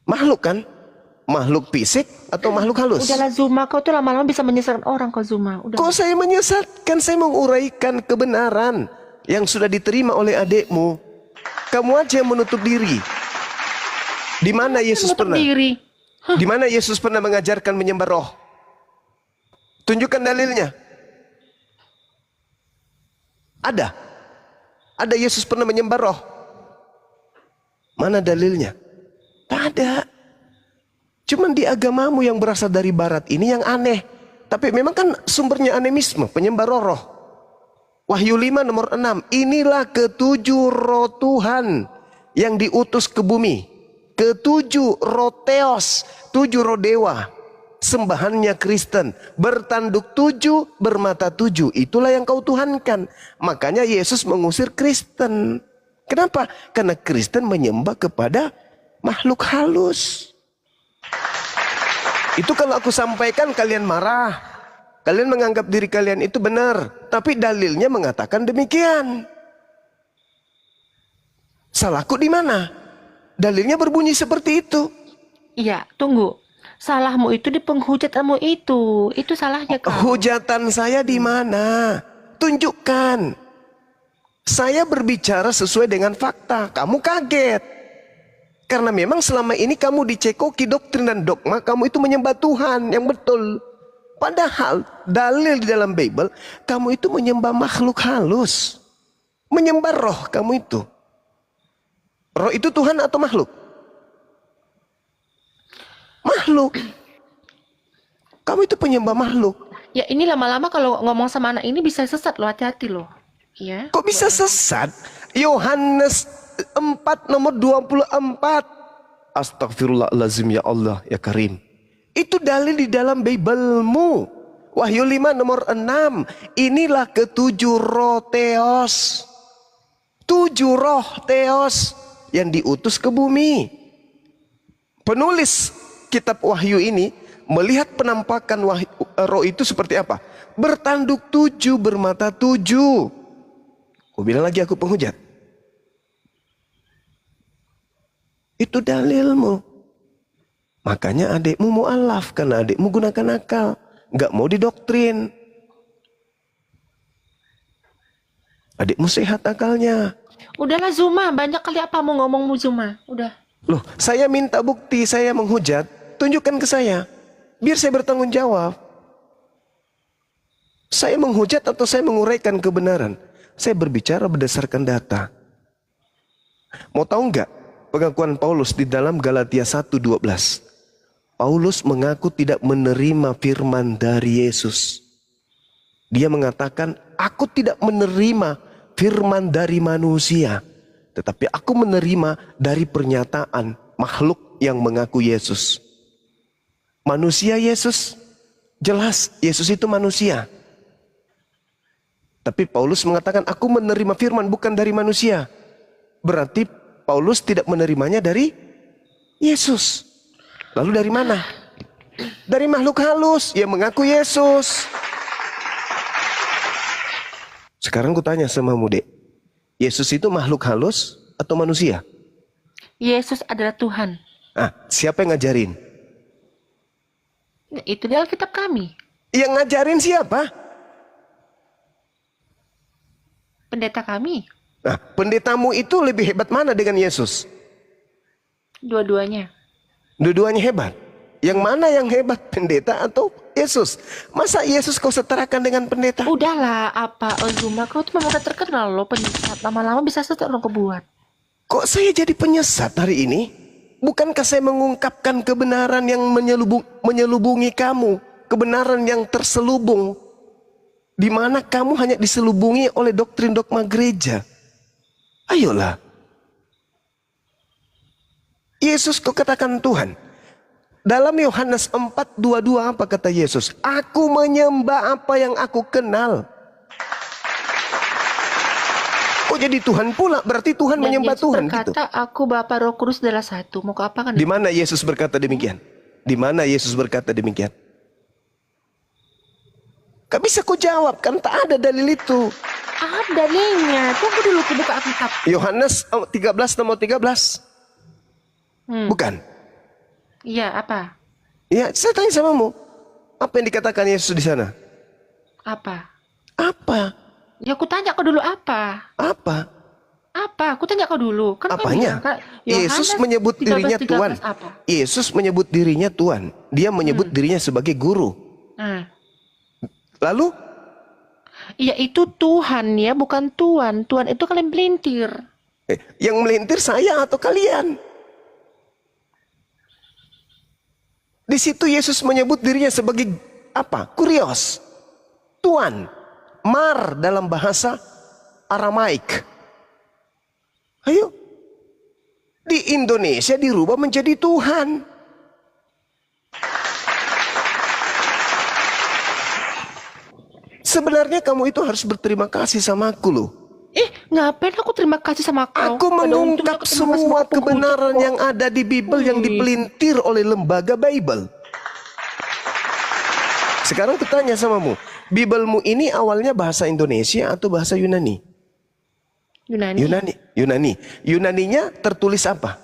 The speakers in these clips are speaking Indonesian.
Makhluk kan? Makhluk fisik atau makhluk halus? Udahlah Zuma, kau tuh lama-lama bisa menyesatkan orang kau Zuma. Udah. Kok saya menyesatkan? Saya menguraikan kebenaran yang sudah diterima oleh adikmu. Kamu aja yang menutup diri. Di mana Yesus Menutup pernah? diri. Di mana Yesus pernah mengajarkan menyembah roh? Tunjukkan dalilnya. Ada. Ada Yesus pernah menyembah roh. Mana dalilnya? Tak ada. Cuman di agamamu yang berasal dari barat ini yang aneh. Tapi memang kan sumbernya animisme, penyembah roh-roh. Wahyu 5 nomor 6. Inilah ketujuh roh Tuhan yang diutus ke bumi. Ketujuh roh Theos, 7 roh dewa. Sembahannya Kristen. Bertanduk 7, bermata 7. Itulah yang kau tuhankan. Makanya Yesus mengusir Kristen. Kenapa? Karena Kristen menyembah kepada makhluk halus. Itu kalau aku sampaikan kalian marah. Kalian menganggap diri kalian itu benar. Tapi dalilnya mengatakan demikian. Salahku di mana? Dalilnya berbunyi seperti itu. Iya, tunggu. Salahmu itu di penghujatanmu itu. Itu salahnya kau. Hujatan saya di mana? Tunjukkan. Saya berbicara sesuai dengan fakta. Kamu kaget. Karena memang selama ini kamu dicekoki doktrin dan dogma, kamu itu menyembah Tuhan yang betul. Padahal dalil di dalam Bible, kamu itu menyembah makhluk halus. Menyembah roh kamu itu. Roh itu Tuhan atau makhluk? Makhluk. Kamu itu penyembah makhluk. Ya ini lama-lama kalau ngomong sama anak ini bisa sesat loh, hati-hati loh. Ya. Kok bisa sesat? Yohanes 4 nomor 24. Astagfirullahaladzim ya Allah ya Karim. Itu dalil di dalam Biblemu. Wahyu 5 nomor 6. Inilah ketujuh roh Theos. 7 roh Theos yang diutus ke bumi. Penulis kitab Wahyu ini melihat penampakan roh itu seperti apa? Bertanduk 7, bermata 7. Aku bilang lagi aku penghujat. Itu dalilmu. Makanya adikmu mu'alaf. Karena adikmu gunakan akal. Gak mau didoktrin. Adikmu sehat akalnya. Udahlah Zuma, banyak kali apa mau ngomongmu Zuma. Udah. Loh, saya minta bukti, saya menghujat. Tunjukkan ke saya. Biar saya bertanggung jawab. Saya menghujat atau saya menguraikan kebenaran? Saya berbicara berdasarkan data. Mau tahu nggak? Pengakuan Paulus di dalam Galatia 1:12. Paulus mengaku tidak menerima firman dari Yesus. Dia mengatakan, aku tidak menerima firman dari manusia. Tetapi aku menerima dari pernyataan makhluk yang mengaku Yesus. Manusia Yesus, jelas Yesus itu manusia. Tapi Paulus mengatakan, aku menerima firman bukan dari manusia. Berarti Paulus tidak menerimanya dari Yesus. Lalu dari mana? Dari makhluk halus yang mengaku Yesus. Sekarang ku tanya sama Mude, Yesus itu makhluk halus atau manusia? Yesus adalah Tuhan. Ah, siapa yang ngajarin? Itu di Alkitab kami. Yang ngajarin siapa? Pendeta kami. Nah, pendetamu itu lebih hebat mana dengan Yesus? Dua-duanya. Dua-duanya hebat. Yang mana yang hebat, pendeta atau Yesus? Masa Yesus kau setarakan dengan pendeta? Udahlah, apa Zuma, kau tuh memang udah terkenal loh penyesat. Lama-lama bisa sesat lo kebuat. Kok saya jadi penyesat hari ini? Bukankah saya mengungkapkan kebenaran yang menyelubungi kamu? Kebenaran yang terselubung. Di mana kamu hanya diselubungi oleh doktrin dogma gereja. Ayolah. Yesus kau katakan Tuhan. Dalam Yohanes 4:22 apa kata Yesus? Aku menyembah apa yang aku kenal. Kok jadi Tuhan pula? Berarti Tuhan Dan menyembah Yesus Tuhan berkata, gitu. aku Bapa Roh Kudus adalah satu. Mau ke apa kan? Di mana Yesus berkata demikian? Di mana Yesus berkata demikian? Gak bisa kau jawab, kan tak ada dalil itu. Ada dalilnya. Tunggu dulu, aku buka Alkitab. Yohanes 13 nomor 13. Bukan. Iya, apa? Ya, saya tanya samamu. Apa yang dikatakan Yesus di sana? Apa? Apa? Ya aku tanya kau dulu apa? Apa? Apa? Aku tanya kau dulu. Kan kau bilang, Apanya? Kak, Yesus Yohanes menyebut dirinya 13:13 Tuhan. apa? Yesus menyebut dirinya Tuhan. Dia menyebut dirinya sebagai guru. Nah, Lalu, iya itu Tuhan ya, bukan Tuhan. Tuhan itu kalian pelintir. yang melintir saya atau kalian? Di situ Yesus menyebut dirinya sebagai apa? Kurios. Tuan. Mar dalam bahasa Aramaik. Ayo. Di Indonesia dirubah menjadi Tuhan. Sebenarnya kamu itu harus berterima kasih sama aku loh. Ngapain aku terima kasih sama kau? Aku Pada mengungkap untungnya ketemu sama semua penghujat kebenaran kok. yang ada di Bible yang dipelintir oleh lembaga Bible. Sekarang bertanya samamu, Biblemu ini awalnya bahasa Indonesia atau bahasa Yunani? Yunani. Yunani. Yunaninya tertulis apa?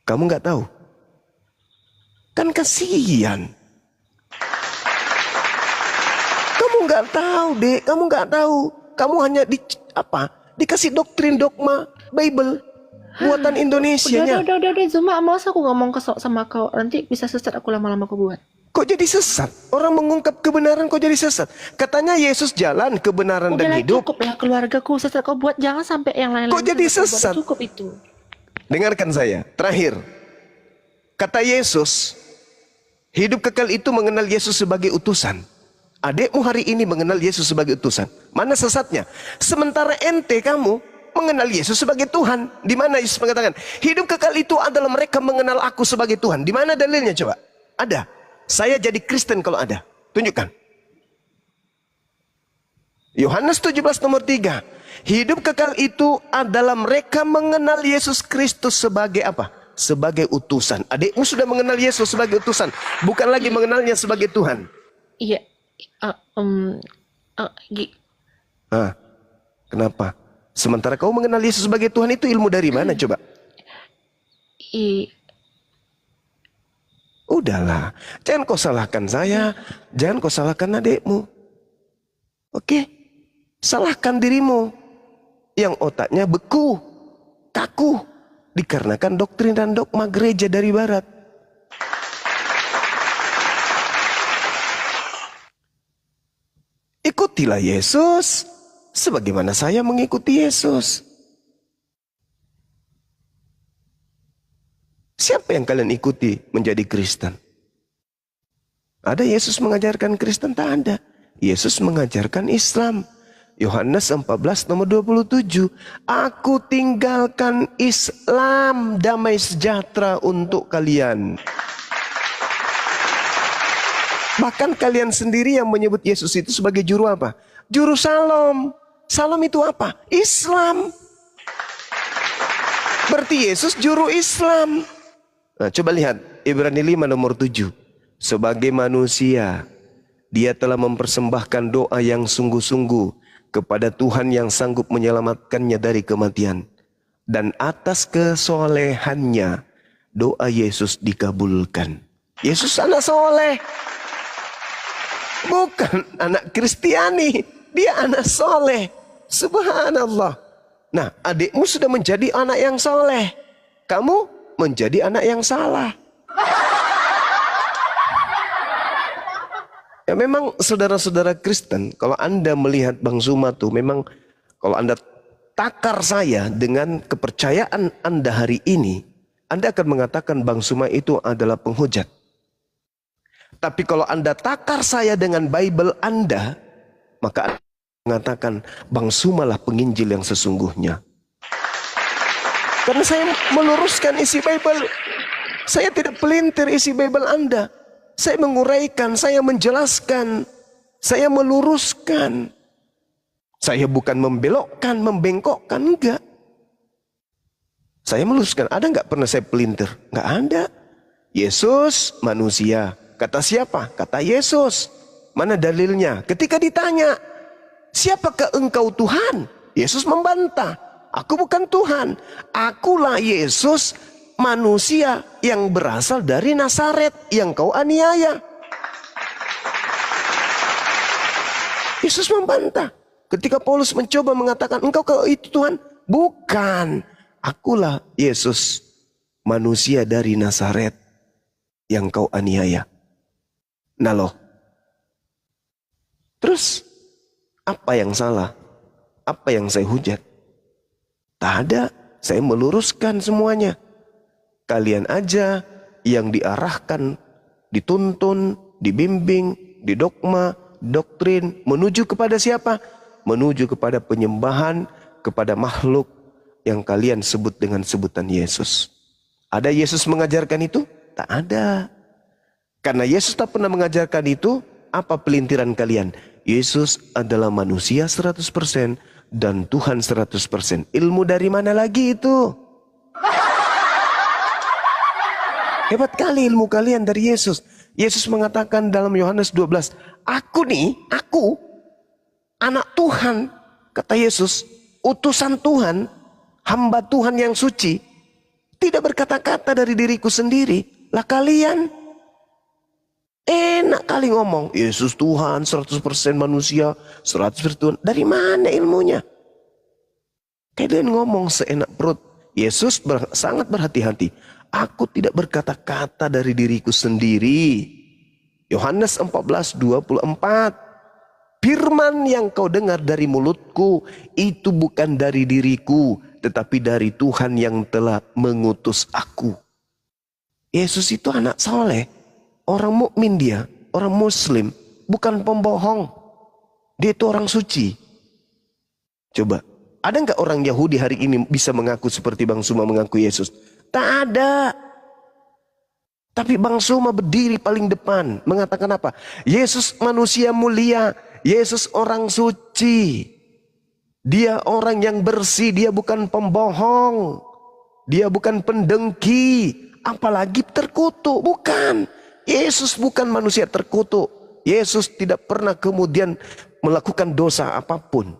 Kamu nggak tahu? Kan kasihan. Kamu nggak tahu, Dek. Kamu nggak tahu. Kamu hanya dikasih doktrin dogma Bible buatan Indonesianya. Udah, Zuma, masa aku ngomong kesok sama kau, nanti bisa sesat aku lama-lama kau buat. Kok jadi sesat? Orang mengungkap kebenaran kok jadi sesat? Katanya Yesus jalan kebenaran dan Udahlah, hidup. cukup lah keluargaku sesat kau buat, jangan sampai yang lain-lain. Kok jadi sesat kau buat. sesat? Cukup itu. Dengarkan saya, terakhir. Kata Yesus, hidup kekal itu mengenal Yesus sebagai utusan. Adikmu hari ini mengenal Yesus sebagai utusan. Mana sesatnya? Sementara ente kamu mengenal Yesus sebagai Tuhan. Di mana Yesus mengatakan, hidup kekal itu adalah mereka mengenal aku sebagai Tuhan. Di mana dalilnya coba? Ada. Saya jadi Kristen kalau ada. Tunjukkan. Yohanes 17 nomor 3. Hidup kekal itu adalah mereka mengenal Yesus Kristus sebagai apa? Sebagai utusan. Adikmu sudah mengenal Yesus sebagai utusan. Bukan lagi mengenalnya sebagai Tuhan. Iya. Kenapa? Sementara kau mengenal Yesus sebagai Tuhan, itu ilmu dari mana coba? Udahlah, jangan kau salahkan saya, jangan kau salahkan adikmu. Oke? Salahkan dirimu yang otaknya beku, kaku, dikarenakan doktrin dan dogma gereja dari barat. Ikutilah Yesus sebagaimana saya mengikuti Yesus. Siapa yang kalian ikuti menjadi Kristen? Ada Yesus mengajarkan Kristen? Tak ada. Yesus mengajarkan Islam. Yohanes 14 nomor 27. Aku tinggalkan Islam, damai sejahtera untuk kalian. Bahkan kalian sendiri yang menyebut Yesus itu sebagai juru apa? Juru salom. Salom itu apa? Islam. Berarti Yesus juru Islam. Nah, coba lihat Ibrani 5 nomor 7. Sebagai manusia, dia telah mempersembahkan doa yang sungguh-sungguh kepada Tuhan yang sanggup menyelamatkannya dari kematian. Dan atas kesolehannya, doa Yesus dikabulkan. Yesus anak soleh. Bukan anak Kristiani. Dia anak soleh. Subhanallah. Nah, adikmu sudah menjadi anak yang soleh. Kamu menjadi anak yang salah. Ya memang saudara-saudara Kristen, kalau Anda melihat Bang Zuma tuh, memang kalau Anda takar saya dengan kepercayaan Anda hari ini, Anda akan mengatakan Bang Zuma itu adalah penghujat. Tapi kalau Anda takar saya dengan Bible Anda, maka Anda mengatakan Bang Zuma lah penginjil yang sesungguhnya. Karena saya meluruskan isi Bible. Saya tidak pelintir isi Bible Anda. Saya menguraikan, saya menjelaskan, saya meluruskan. Saya bukan membelokkan, membengkokkan, enggak. Saya meluruskan. Ada enggak pernah saya pelintir? Enggak ada. Yesus manusia. Kata siapa? Kata Yesus. Mana dalilnya? Ketika ditanya, siapakah engkau Tuhan? Yesus membantah. Aku bukan Tuhan. Akulah Yesus manusia yang berasal dari Nazaret yang kau aniaya. Yesus membantah. Ketika Paulus mencoba mengatakan, engkau itu Tuhan. Bukan. Akulah Yesus, manusia dari Nazaret yang kau aniaya. Nah loh. Terus, apa yang salah? Apa yang saya hujat? Tak ada. Saya meluruskan semuanya. Kalian aja yang diarahkan, dituntun, dibimbing, didogma, doktrin, menuju kepada siapa? Menuju kepada penyembahan kepada makhluk yang kalian sebut dengan sebutan Yesus. Ada Yesus mengajarkan itu? Tak ada. Karena Yesus tak pernah mengajarkan itu, apa pelintiran kalian? Yesus adalah manusia 100% dan Tuhan 100%. Ilmu dari mana lagi itu? Hebat kali ilmu kalian dari Yesus. Yesus mengatakan dalam Yohanes 12, aku anak Tuhan, kata Yesus, utusan Tuhan, hamba Tuhan yang suci, tidak berkata-kata dari diriku sendiri. Lah kalian, enak kali ngomong, Yesus Tuhan, 100% manusia, 100% Tuhan. Dari mana ilmunya? Kalian ngomong seenak perut. Yesus sangat berhati-hati. Aku tidak berkata-kata dari diriku sendiri. Yohanes 14:24. Firman yang kau dengar dari mulutku itu bukan dari diriku, tetapi dari Tuhan yang telah mengutus aku. Yesus itu anak soleh, orang mukmin dia, orang muslim, bukan pembohong. Dia itu orang suci. Coba, ada nggak orang Yahudi hari ini bisa mengaku seperti Bang Suma mengaku Yesus? Tak ada. Tapi Bang Suma berdiri paling depan. Mengatakan apa? Yesus manusia mulia. Yesus orang suci. Dia orang yang bersih. Dia bukan pembohong. Dia bukan pendengki. Apalagi terkutuk. Bukan. Yesus bukan manusia terkutuk. Yesus tidak pernah kemudian melakukan dosa apapun.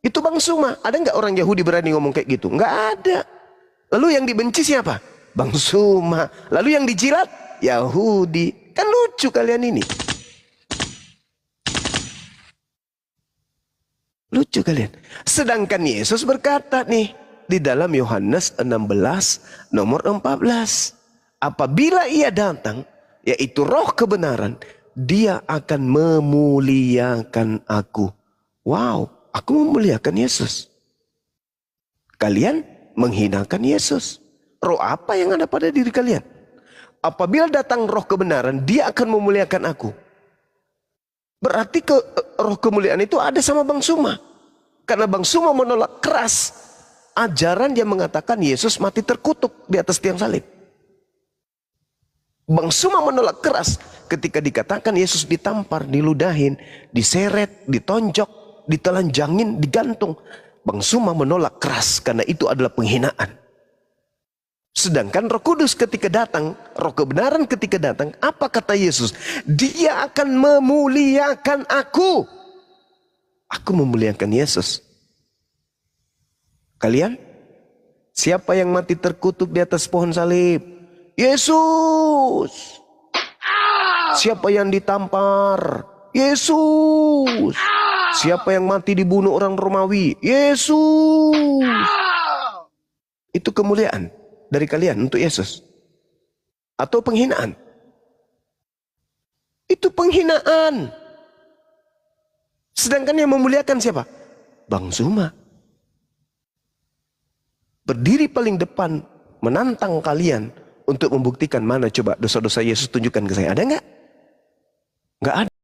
Itu Bang Suma. Ada nggak orang Yahudi berani ngomong kayak gitu? Nggak ada. Lalu yang dibenci siapa? Bang Suma. Lalu yang dijilat? Yahudi. Kan lucu kalian ini. Lucu kalian. Sedangkan Yesus berkata nih di dalam Yohanes 16 nomor 14. Apabila ia datang, yaitu roh kebenaran, dia akan memuliakan aku. Wow, aku memuliakan Yesus. Kalian menghinakan Yesus. Roh apa yang ada pada diri kalian? Apabila datang roh kebenaran, dia akan memuliakan aku. Berarti roh kemuliaan itu ada sama Bang Suma. Karena Bang Suma menolak keras ajaran yang mengatakan Yesus mati terkutuk di atas tiang salib. Bang Suma menolak keras ketika dikatakan Yesus ditampar, diludahin, diseret, ditonjok, ditelanjangin, digantung. Bang Suma menolak keras karena itu adalah penghinaan. Sedangkan Roh Kudus ketika datang, roh kebenaran ketika datang, apa kata Yesus? Dia akan memuliakan aku. Aku memuliakan Yesus. Kalian? Siapa yang mati terkutuk di atas pohon salib? Yesus. Siapa yang ditampar? Yesus. Siapa yang mati dibunuh orang Romawi? Yesus. Itu kemuliaan dari kalian untuk Yesus? Atau penghinaan? Itu penghinaan. Sedangkan yang memuliakan siapa? Bang Suma. Berdiri paling depan menantang kalian untuk membuktikan mana coba dosa-dosa Yesus tunjukkan ke saya. Ada nggak? Nggak ada.